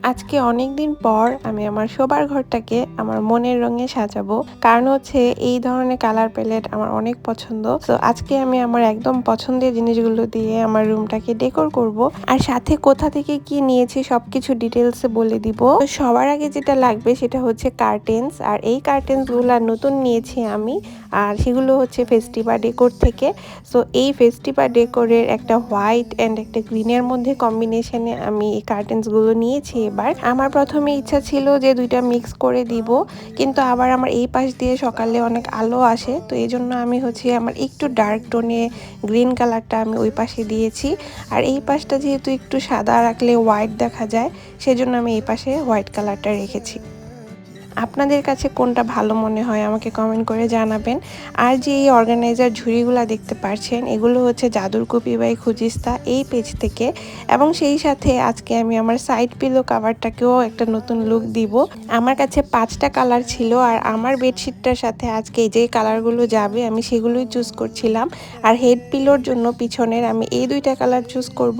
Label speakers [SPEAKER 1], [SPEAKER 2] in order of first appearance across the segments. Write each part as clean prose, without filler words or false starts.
[SPEAKER 1] আজকে অনেক দিন পর আমি আমার শোবার ঘরটাকে আমার মনের রঙে সাজাবো। কারণ হচ্ছে এই ধরনের কালার প্যালেট আমার অনেক পছন্দ। তো আজকে আমি আমার একদম পছন্দের জিনিসগুলো দিয়ে আমার রুমটাকে ডেকোর করব। আর সাথে কোথা থেকে কি নিয়েছি সবকিছু ডিটেলসে বলে দিব। তো সবার আগে যেটা লাগবে সেটা হচ্ছে কার্টেন্স। আর এই কার্টেন্সগুলো নতুন নিয়েছি আমি। আর সেগুলো হচ্ছে ফেস্টিভা ডেকোর থেকে। সো এই ফেস্টিভা ডেকোরের একটা হোয়াইট অ্যান্ড একটা গ্রিনের মধ্যে কম্বিনেশনে আমি এই কার্টেন্সগুলো নিয়েছি। এবার আমার প্রথমে ইচ্ছা ছিল যে দুইটা মিক্স করে দিব, কিন্তু আবার আমার এই পাশ দিয়ে সকালে অনেক আলো আসে, তো এই জন্য আমি হচ্ছে আমার একটু ডার্ক টোনে গ্রিন কালারটা আমি ওই পাশে দিয়েছি। আর এই পাশটা যেহেতু একটু সাদা রাখলে হোয়াইট দেখা যায়, সেজন্য আমি এই পাশে হোয়াইট কালারটা রেখেছি। আপনাদের কাছে কোনটা ভালো মনে হয় আমাকে কমেন্ট করে জানাবেন। আর যে এই অর্গানাইজার ঝুড়িগুলো দেখতে পাচ্ছেন, এগুলো হচ্ছে জাদুর কপি বাই খুজিস্তা এই পেজ থেকে। এবং সেই সাথে আজকে আমি আমার সাইড পিলো কাভারটাকেও একটা নতুন লুক দিব। আমার কাছে 5টা কালার ছিল, আর আমার বেডশিটটার সাথে আজকে যে কালারগুলো যাবে আমি সেগুলোই চুজ করছিলাম। আর হেড পিলোর জন্য পিছনের আমি এই দুইটা কালার চুজ করব,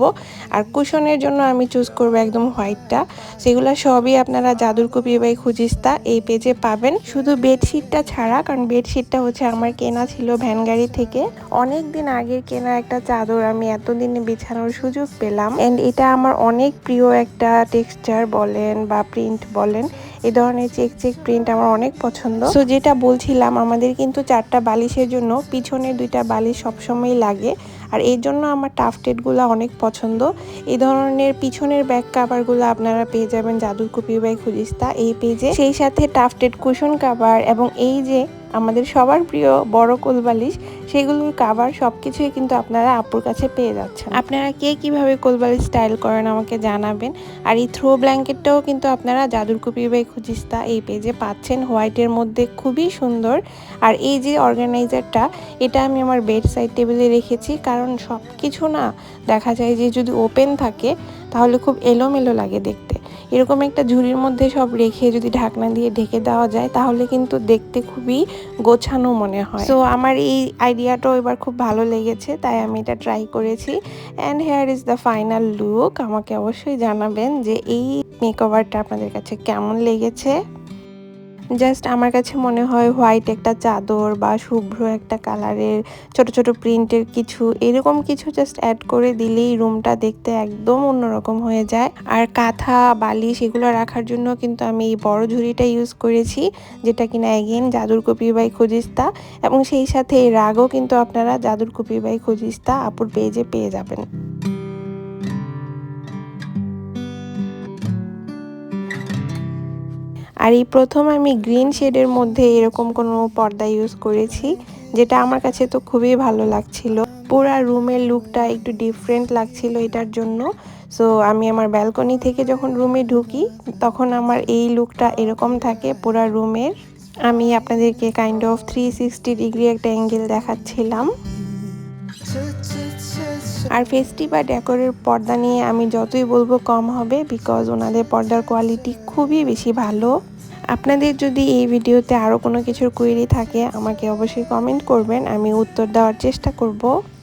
[SPEAKER 1] আর কুশনের জন্য আমি চুজ করব একদম হোয়াইটটা। সেগুলো সবই আপনারা জাদুর কপি বাই খুজিস্তা এই পেজে পাবেন, শুধু বেডশিটটা ছাড়া। কারণ বেডশিটটা হচ্ছে আমার কেনা ছিল ভ্যানগাড়ি থেকে, অনেক দিন আগের কেনা একটা চাদর আমি এতদিনে বিছানোর সুযোগ পেলাম। এন্ড এটা আমার অনেক প্রিয় একটা টেক্সচার বলেন বা প্রিন্ট বলেন, এই ধরনের চেক চেক প্রিন্ট আমার অনেক পছন্দ। সো যেটা বলছিলাম, আমাদের কিন্তু 4টা বালিশের জন্য পিছনের 2টা বালিশ সবসময় লাগে, আর এই জন্য আমার টাফটেডগুলো অনেক পছন্দ। এই ধরনের পিছনের ব্যাক কাভারগুলো আপনারা পেয়ে যাবেন জাদুর কপি বাই খুজিস্তা এই পেজে। সেই সাথে টাফটেড কুশন কাভার এবং এই যে আমাদের সবার প্রিয় বড় কোল বালিশ, সেগুলোর কাভার সবকিছুই কিন্তু আপনারা আপুর কাছে পেয়ে যাচ্ছেন। আপনারা কে কিভাবে কোল বালিশ স্টাইল করেন আমাকে জানাবেন। আর এই থ্রো ব্ল্যাঙ্কেটটাও কিন্তু আপনারা জাদুর কপি বাই খুজিস্তা এই পেজে পাচ্ছেন, হোয়াইটের মধ্যে খুবই সুন্দর। আর এই যে অর্গানাইজারটা, এটা আমি আমার বেড সাইড টেবিলে রেখেছি, কারণ সব কিছু না দেখা যায় যে যদি ওপেন থাকে তাহলে খুব এলোমেলো লাগে দেখতে। এরকম একটা ঝুড়ির মধ্যে সব রেখে যদি ঢাকনা দিয়ে ঢেকে দেওয়া যায় তাহলে কিন্তু দেখতে খুবই গোছানো মনে হয়। সো আমার এই আইডিয়াটাও এবার খুব ভালো লেগেছে, তাই আমি এটা ট্রাই করেছি। And hair is the final look. আমাকে অবশ্যই জানাবেন যে এই মেকওভারটা আপনাদের কাছে কেমন লেগেছে। জাস্ট আমার কাছে মনে হয় হোয়াইট একটা চাদর বা শুভ্র একটা কালারের ছোট ছোট প্রিন্টের কিছু এরকম কিছু জাস্ট অ্যাড করে দিলেই রুমটা দেখতে একদম অন্যরকম হয়ে যায়। আর কাঁথা বালিশ এগুলো রাখার জন্য কিন্তু আমি এই বড় ঝুড়িটা ইউজ করেছি, যেটা কিনা এগেইন জাদুর কপি বাই খুজিস্তা। এবং সেই সাথে এই রাগও কিন্তু আপনারা জাদুর কপি বাই খুজিস্তা আপুর পেজে পেয়ে যাবেন। আর এই প্রথম আমি গ্রিন শেডের মধ্যে এরকম কোনো পর্দা ইউজ করেছি, যেটা আমার কাছে তো খুবই ভালো লাগছিল। পুরা রুমের লুকটা একটু ডিফারেন্ট লাগছিল এটার জন্য। সো আমি আমার ব্যালকনি থেকে যখন রুমে ঢুকি তখন আমার এই লুকটা এরকম থাকে পুরা রুমের। আমি আপনাদেরকে কাইন্ড অফ 360 ডিগ্রি একটা অ্যাঙ্গেল দেখাচ্ছিলাম। আর ফেস্টিভা ডেকোরের পর্দা নিয়ে আমি যতই বলবো কম হবে, বিকজ ওনাদের পর্দার কোয়ালিটি খুবই বেশি ভালো। আপনাদের যদি এই ভিডিওতে আরও কোনো কিছুর কোয়েরি থাকে আমাকে অবশ্যই কমেন্ট করবেন, আমি উত্তর দেওয়ার চেষ্টা করব।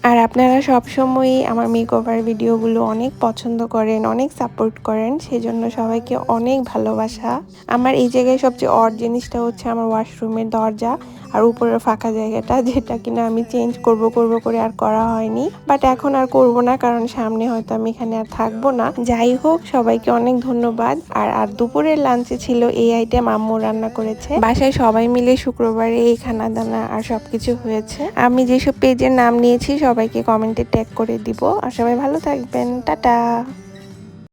[SPEAKER 1] আর আপনারা সবসময়ই আমার মেকওভার ভিডিওগুলো অনেক পছন্দ করেন, অনেক সাপোর্ট করেন, সেজন্য সবাইকে অনেক ভালোবাসা। আমার এই জায়গায় সবচেয়ে অড জিনিসটা হচ্ছে আমার ওয়াশরুমের দরজা আর উপরের ফাঁকা জায়গাটা, যেটা কিনা আমি চেঞ্জ করব করে আর করা হয়নি। বাট এখন আর করব না, কারণ সামনে হয়তো আমি এখানে আর থাকবো না। যাই হোক, সবাইকে অনেক ধন্যবাদ। আর দুপুরের লাঞ্চে ছিল এই আইটেম, আম্মু রান্না করেছে বাসায়, সবাই মিলে শুক্রবারে এই খানা দানা আর সবকিছু হয়েছে। আমি যেসব পেজের নাম নিয়েছি সবাইকে কমেন্টে ট্যাগ করে দিব। আর সবাই ভালো থাকবেন, টাটা।